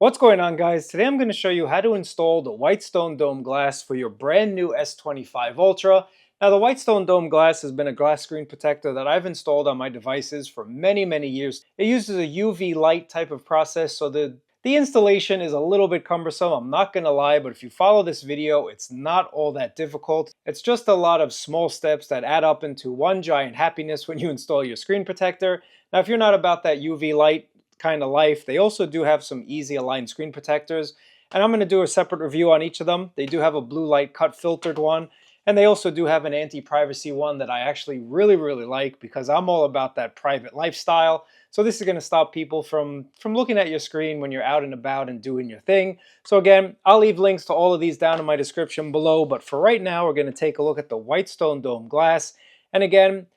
What's going on, guys? Today I'm going to show you how to install the Whitestone Dome glass for your brand new S25 Ultra. Now, the Whitestone Dome glass has been a glass screen protector that I've installed on my devices for many years. It uses a UV light type of process, so the installation is a little bit cumbersome, I'm not going to lie, but if you follow this video, it's not all that difficult. It's just a lot of small steps that add up into one giant happiness when you install your screen protector. Now, if you're not about that UV light kind of life, they also do have some easy aligned screen protectors, and I'm going to do a separate review on each of them. They do have a blue light cut filtered one, and they also do have an anti-privacy one that I actually really like because I'm all about that private lifestyle. So this is going to stop people from looking at your screen when you're out and about and doing your thing. So again, I'll leave links to all of these down in my description below, but for right now we're going to take a look at the Whitestone Dome glass. And again,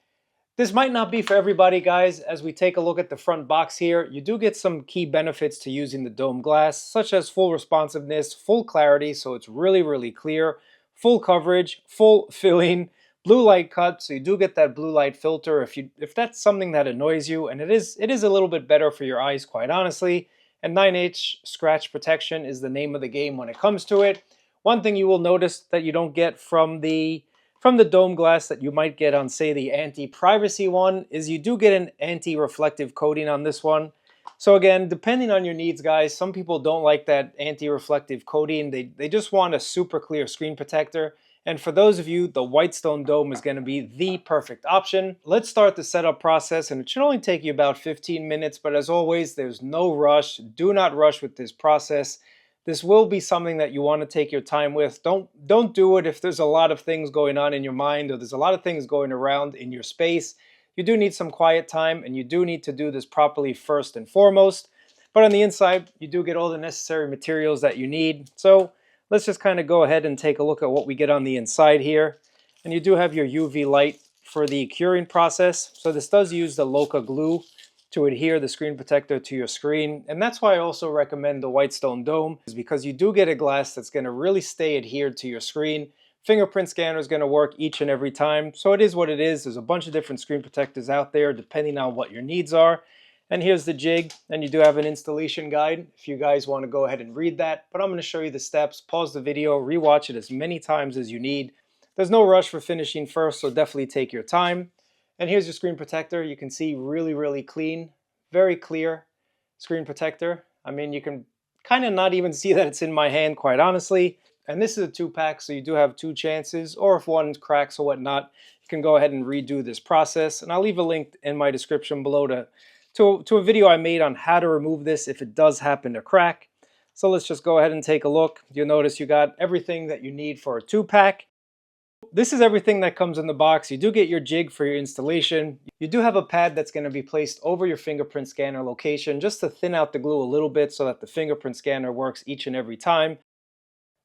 this might not be for everybody, guys. As we take a look at the front box here, you do get some key benefits to using the dome glass, such as full responsiveness, full clarity, so it's really clear, full coverage, full filling, blue light cut, so you do get that blue light filter if that's something that annoys you, and it is a little bit better for your eyes, quite honestly. And 9H scratch protection is the name of the game when it comes to it. One thing you will notice that you don't get from the dome glass that you might get on, say, the anti-privacy one is you do get an anti-reflective coating on this one. So again, depending on your needs, guys, some people don't like that anti-reflective coating. They just want a super clear screen protector. And for those of you, the Whitestone Dome is going to be the perfect option. Let's start the setup process, and it should only take you about 15 minutes, but as always, there's no rush. Do not rush with this process. This will be something that you want to take your time with. Don't do it if there's a lot of things going on in your mind or there's a lot of things going around in your space. You do need some quiet time, and you do need to do this properly first and foremost. But on the inside, you do get all the necessary materials that you need. So let's just kind of go ahead and take a look at what we get on the inside here. And you do have your UV light for the curing process. So this does use the Loca glue to adhere the screen protector to your screen. And that's why I also recommend the Whitestone Dome, is because you do get a glass that's going to really stay adhered to your screen. Fingerprint Scanner is going to work each and every time. So it is what it is. There's a bunch of different screen protectors out there depending on what your needs are. And here's the jig, and you do have an installation guide if you guys want to go ahead and read that. But I'm going to show you the steps, pause the video, rewatch it as many times as you need. There's no rush for finishing first, so definitely take your time. And here's your screen protector. You can see really clean, very clear screen protector. I mean, you can kind of not even see that it's in my hand, quite honestly. And this is a 2-pack, so you do have 2 chances, or if one cracks or whatnot, you can go ahead and redo this process. And I'll leave a link in my description below to a video I made on how to remove this if it does happen to crack. So let's just go ahead and take a look. You'll notice you got everything that you need for a 2-pack. This is everything that comes in the box. You do get your jig for your installation. You do have a pad that's going to be placed over your fingerprint scanner location just to thin out the glue a little bit so that the fingerprint scanner works each and every time.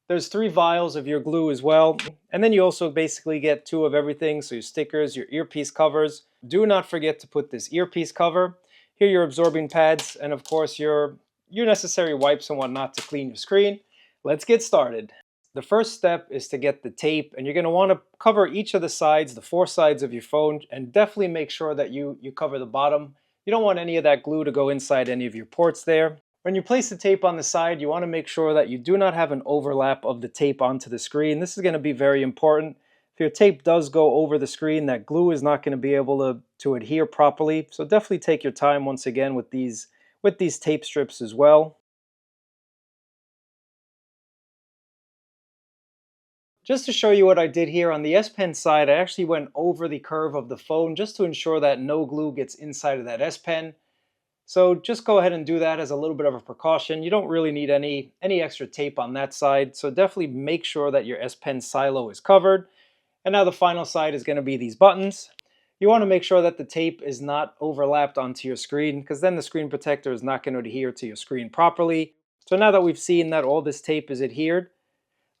There's 3 vials of your glue as well. And then you also basically get 2 of everything. So your stickers, your earpiece covers. Do not forget to put this earpiece cover. Here are your absorbing pads, and of course your necessary wipes and whatnot to clean your screen. Let's get started. The first step is to get the tape, and you're going to want to cover each of the sides, the 4 sides of your phone, and definitely make sure that you cover the bottom. You don't want any of that glue to go inside any of your ports there. When you place the tape on the side, you want to make sure that you do not have an overlap of the tape onto the screen. This is going to be very important. If your tape does go over the screen, that glue is not going to be able to adhere properly. So definitely take your time once again with these tape strips as well. Just to show you what I did here on the S Pen side, I actually went over the curve of the phone just to ensure that no glue gets inside of that S Pen. So just go ahead and do that as a little bit of a precaution. You don't really need any extra tape on that side. So definitely make sure that your S Pen silo is covered. And now the final side is going to be these buttons. You want to make sure that the tape is not overlapped onto your screen, because then the screen protector is not going to adhere to your screen properly. So now that we've seen that all this tape is adhered,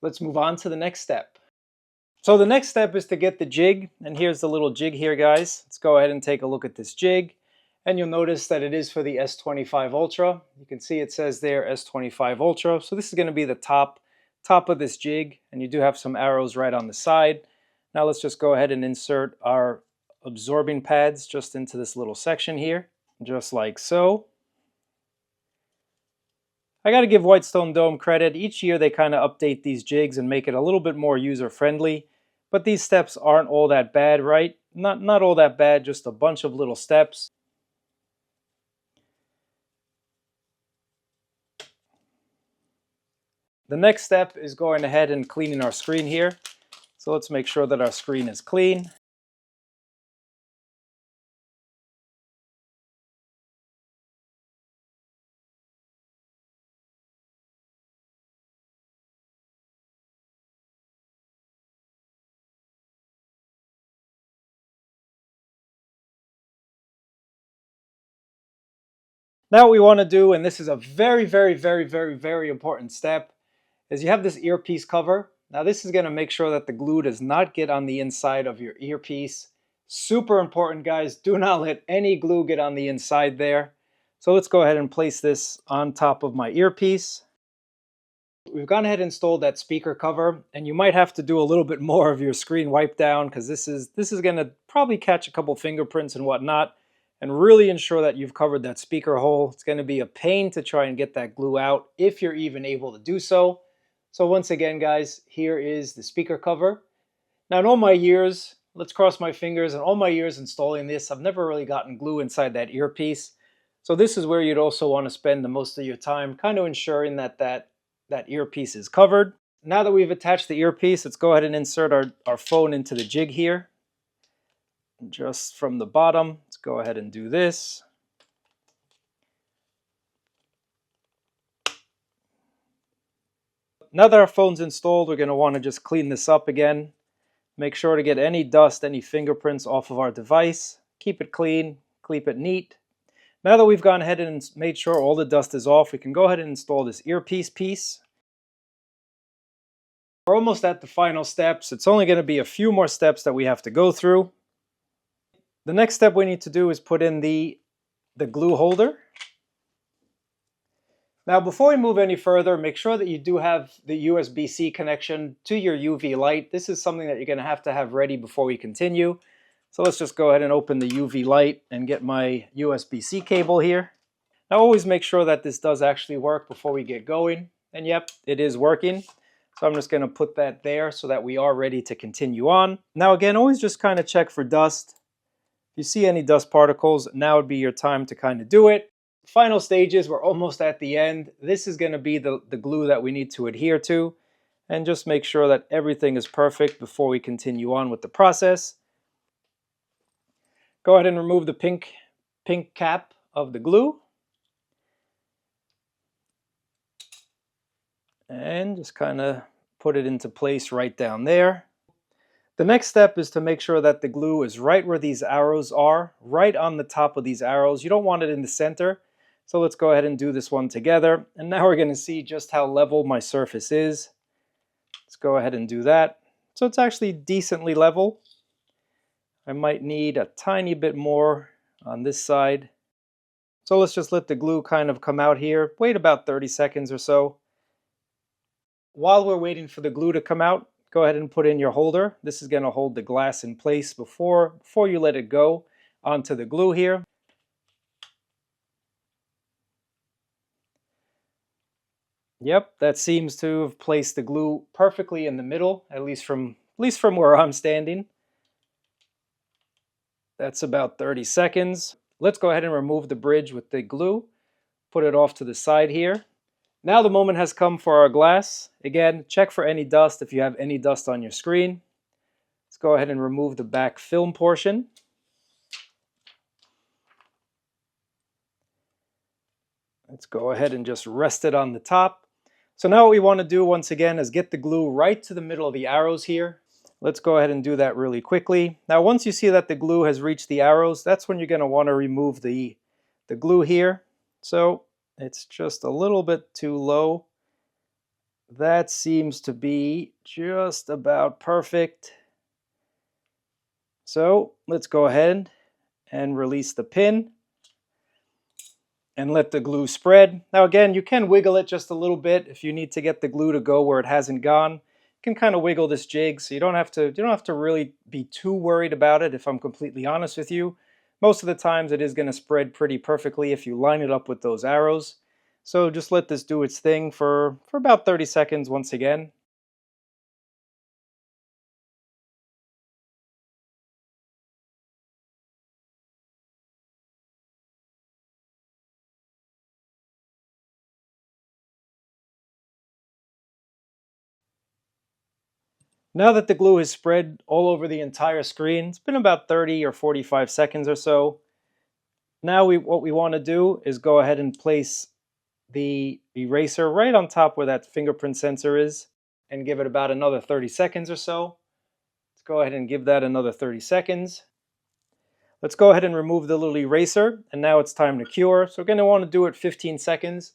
let's move on to the next step. So the next step is to get the jig, and here's the little jig here, guys. Let's go ahead and take a look at this jig. And you'll notice that it is for the S25 Ultra. You can see it says there S25 Ultra. So this is going to be the top of this jig, and you do have some arrows right on the side. Now let's just go ahead and insert our absorbing pads just into this little section here, just like so. I got to give Whitestone Dome credit. Each year they kind of update these jigs and make it a little bit more user-friendly. But these steps aren't all that bad, right? Not all that bad, just a bunch of little steps. The next step is going ahead and cleaning our screen here. So let's make sure that our screen is clean. Now what we want to do, and this is a very important step, is you have this earpiece cover. Now this is going to make sure that the glue does not get on the inside of your earpiece. Super important, guys. Do not let any glue get on the inside there. So let's go ahead and place this on top of my earpiece. We've gone ahead and installed that speaker cover, and you might have to do a little bit more of your screen wipe down because this is going to probably catch a couple fingerprints and whatnot, and really ensure that you've covered that speaker hole. It's going to be a pain to try and get that glue out if you're even able to do so. So once again, guys, here is the speaker cover. Now in all my years, let's cross my fingers, in all my years installing this, I've never really gotten glue inside that earpiece. So this is where you'd also want to spend the most of your time kind of ensuring that that earpiece is covered. Now that we've attached the earpiece, let's go ahead and insert our phone into the jig here. Just from the bottom, let's go ahead and do this. Now that our phone's installed, we're going to want to just clean this up again. Make sure to get any dust, any fingerprints off of our device. Keep it clean, keep it neat. Now that we've gone ahead and made sure all the dust is off, we can go ahead and install this earpiece piece. We're almost at the final steps. It's only going to be a few more steps that we have to go through. The next step we need to do is put in the glue holder. Now before we move any further, make sure that you do have the USB-C connection to your UV light. This is something that you're going to have ready before we continue. So let's just go ahead and open the UV light and get my USB-C cable here. Now always make sure that this does actually work before we get going. And yep, it is working. So I'm just going to put that there so that we are ready to continue on. Now again, always just kind of check for dust. If you see any dust particles, now would be your time to kind of do it. Final stages, we're almost at the end. This is going to be the glue that we need to adhere to. And just make sure that everything is perfect before we continue on with the process. Go ahead and remove the pink cap of the glue. And just kind of put it into place right down there. The next step is to make sure that the glue is right where these arrows are, right on the top of these arrows. You don't want it in the center. So let's go ahead and do this one together. And now we're going to see just how level my surface is. Let's go ahead and do that. So it's actually decently level. I might need a tiny bit more on this side. So let's just let the glue kind of come out here. Wait about 30 seconds or so. While we're waiting for the glue to come out, go ahead and put in your holder. This is going to hold the glass in place before you let it go onto the glue here. Yep, that seems to have placed the glue perfectly in the middle, at least from where I'm standing. That's about 30 seconds. Let's go ahead and remove the bridge with the glue. Put it off to the side here. Now the moment has come for our glass. Again, check for any dust if you have any dust on your screen. Let's go ahead and remove the back film portion. Let's go ahead and just rest it on the top. So now what we want to do once again is get the glue right to the middle of the arrows here. Let's go ahead and do that really quickly. Now once you see that the glue has reached the arrows, that's when you're going to want to remove the glue here. So it's just a little bit too low. That seems to be just about perfect. So let's go ahead and release the pin and let the glue spread. Now again, you can wiggle it just a little bit if you need to get the glue to go where it hasn't gone. You can kind of wiggle this jig, so you don't have to really be too worried about it, if I'm completely honest with you. Most of the times it is going to spread pretty perfectly if you line it up with those arrows. So just let this do its thing for about 30 seconds once again. Now that the glue has spread all over the entire screen, it's been about 30 or 45 seconds or so. Now what we want to do is go ahead and place the eraser right on top where that fingerprint sensor is and give it about another 30 seconds or so. Let's go ahead and give that another 30 seconds. Let's go ahead and remove the little eraser, and now it's time to cure. So we're going to want to do it 15 seconds.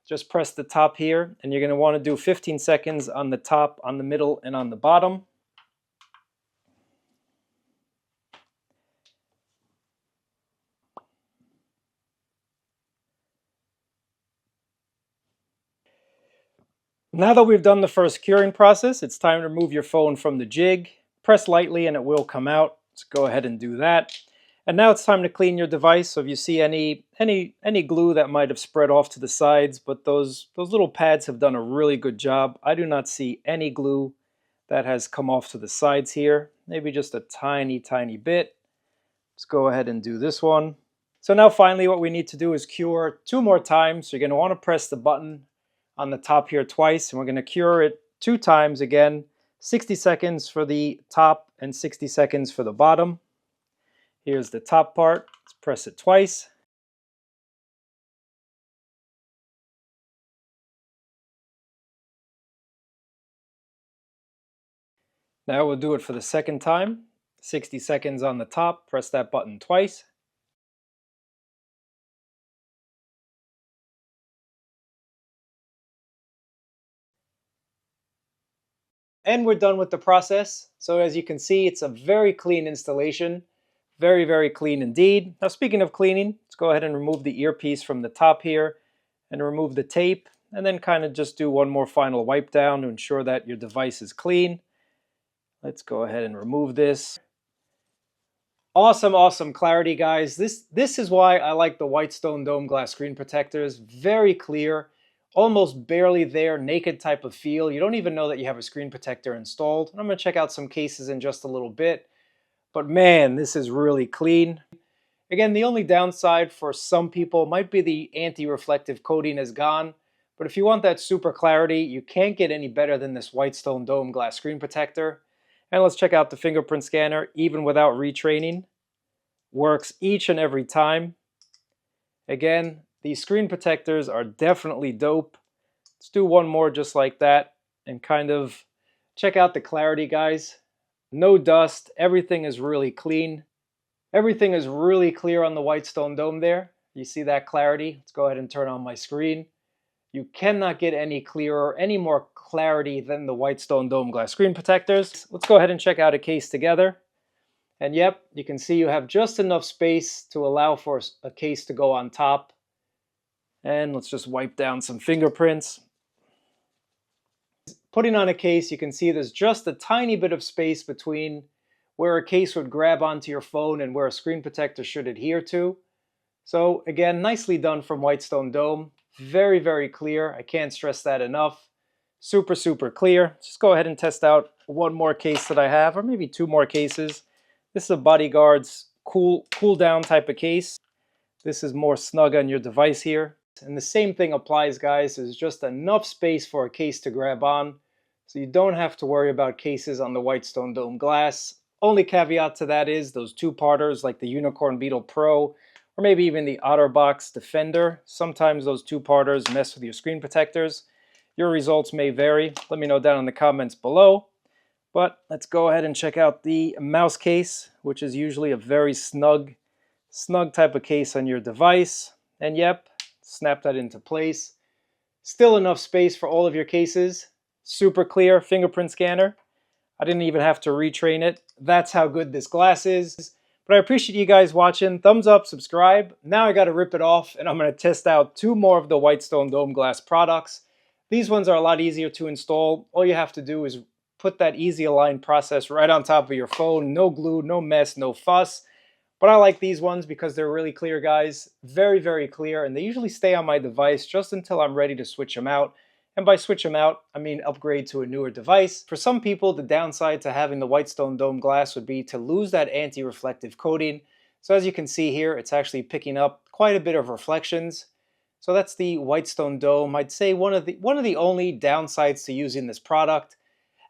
Just press the top here, and you're going to want to do 15 seconds on the top, on the middle, and on the bottom. Now that we've done the first curing process, it's time to remove your phone from the jig. Press lightly and it will come out. Let's go ahead and do that. And now it's time to clean your device. So if you see any glue that might have spread off to the sides, but those little pads have done a really good job. I do not see any glue that has come off to the sides here. Maybe just a tiny bit. Let's go ahead and do this one. So now finally what we need to do is cure 2 more times. So you're going to want to press the button on the top here twice, and we're going to cure it 2 times again, 60 seconds for the top and 60 seconds for the bottom. Here's the top part. Let's press it twice. Now we'll do it for the second time. 60 seconds on the top, press that button twice. And we're done with the process. So as you can see, it's a very clean installation. Very clean indeed. Now speaking of cleaning, let's go ahead and remove the earpiece from the top here and remove the tape, and then kind of just do one more final wipe down to ensure that your device is clean. Let's go ahead and remove this. Awesome clarity, guys. This is why I like the Whitestone Dome glass screen protectors. Very clear, almost barely there, naked type of feel. You don't even know that you have a screen protector installed. I'm going to check out some cases in just a little bit. But man, this is really clean. Again, the only downside for some people might be the anti-reflective coating is gone. But if you want that super clarity, you can't get any better than this Whitestone Dome glass screen protector. And let's check out the fingerprint scanner, even without retraining. Works each and every time. Again, these screen protectors are definitely dope. Let's do one more just like that and kind of check out the clarity, guys. No dust, everything is really clean. Everything is really clear on the Whitestone Dome there. You see that clarity? Let's go ahead and turn on my screen. You cannot get any clearer, any more clarity than the Whitestone Dome glass screen protectors. Let's go ahead and check out a case together. And yep, you can see you have just enough space to allow for a case to go on top. And let's just wipe down some fingerprints. Putting on a case, you can see there's just a tiny bit of space between where a case would grab onto your phone and where a screen protector should adhere to. So again, nicely done from Whitestone Dome. Very clear. I can't stress that enough. Super clear. Just go ahead and test out one more case that I have, or maybe 2 more cases. This is a Bodyguard's cool down type of case. This is more snug on your device here. And the same thing applies, guys. There's just enough space for a case to grab on, so you don't have to worry about cases on the Whitestone Dome glass. Only caveat to that is those 2-parters like the Unicorn Beetle Pro or maybe even the OtterBox Defender. Sometimes those 2-parters mess with your screen protectors. Your results may vary. Let me know down in the comments below. But let's go ahead and check out the mouse case, which is usually a very snug type of case on your device. And yep, snap that into place. Still enough space for all of your cases. Super clear fingerprint scanner. I didn't even have to retrain it. That's how good this glass is. But I appreciate you guys watching. Thumbs up, subscribe. Now I got to rip it off, and I'm going to test out 2 more of the Whitestone Dome glass products. These ones are a lot easier to install. All you have to do is put that easy align process right on top of your phone. No glue, no mess, no fuss. But I like these ones because they're really clear, guys. Very, very clear, and they usually stay on my device just until I'm ready to switch them out. And by switch them out, I mean upgrade to a newer device. For some people, the downside to having the Whitestone Dome glass would be to lose that anti-reflective coating. So as you can see here, it's actually picking up quite a bit of reflections. So that's the Whitestone Dome. I'd say one of the only downsides to using this product.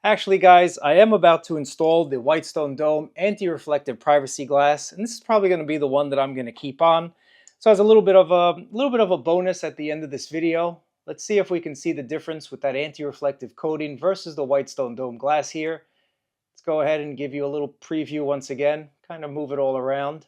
Actually, guys, I am about to install the Whitestone Dome anti-reflective privacy glass, and this is probably going to be the one that I'm going to keep on. So as a little bit of a bonus at the end of this video, let's see if we can see the difference with that anti-reflective coating versus the Whitestone Dome glass here. Let's go ahead and give you a little preview once again, kind of move it all around.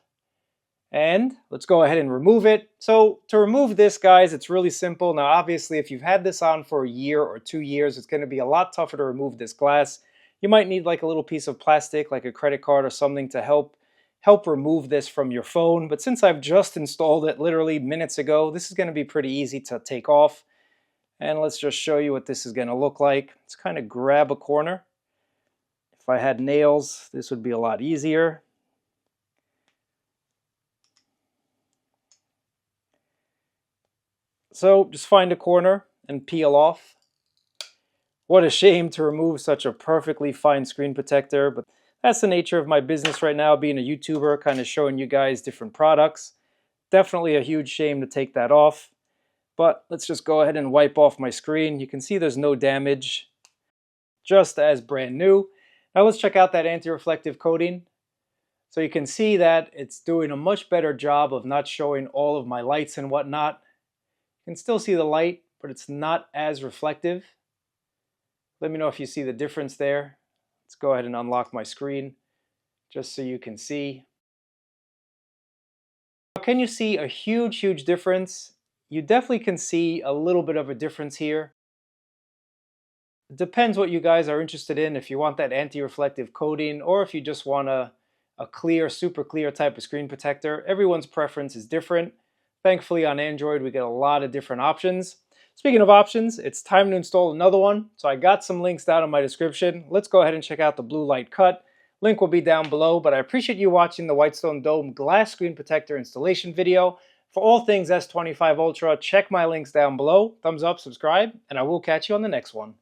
And let's go ahead and remove it. So to remove this, guys, it's really simple. Now, obviously, if you've had this on for a year or 2 years, it's going to be a lot tougher to remove this glass. You might need like a little piece of plastic, like a credit card or something, to help remove this from your phone. But since I've just installed it literally minutes ago, this is going to be pretty easy to take off. And let's just show you what this is going to look like. Let's kind of grab a corner. If I had nails, this would be a lot easier. So just find a corner and peel off. What a shame to remove such a perfectly fine screen protector, but that's the nature of my business right now, being a YouTuber, kind of showing you guys different products. Definitely a huge shame to take that off, but let's just go ahead and wipe off my screen. You can see there's no damage, just as brand new. Now let's check out that anti-reflective coating. So you can see that it's doing a much better job of not showing all of my lights and whatnot. You can still see the light, but it's not as reflective. Let me know if you see the difference there. Let's go ahead and unlock my screen just so you can see. Can you see a huge, huge difference? You definitely can see a little bit of a difference here. It depends what you guys are interested in, if you want that anti-reflective coating or if you just want a clear, super clear type of screen protector. Everyone's preference is different. Thankfully on Android we get a lot of different options. Speaking of options, it's time to install another one. So I got some links down in my description. Let's go ahead and check out the blue light cut. Link will be down below, but I appreciate you watching the Whitestone Dome glass screen protector installation video. For all things S25 Ultra, check my links down below. Thumbs up, subscribe, and I will catch you on the next one.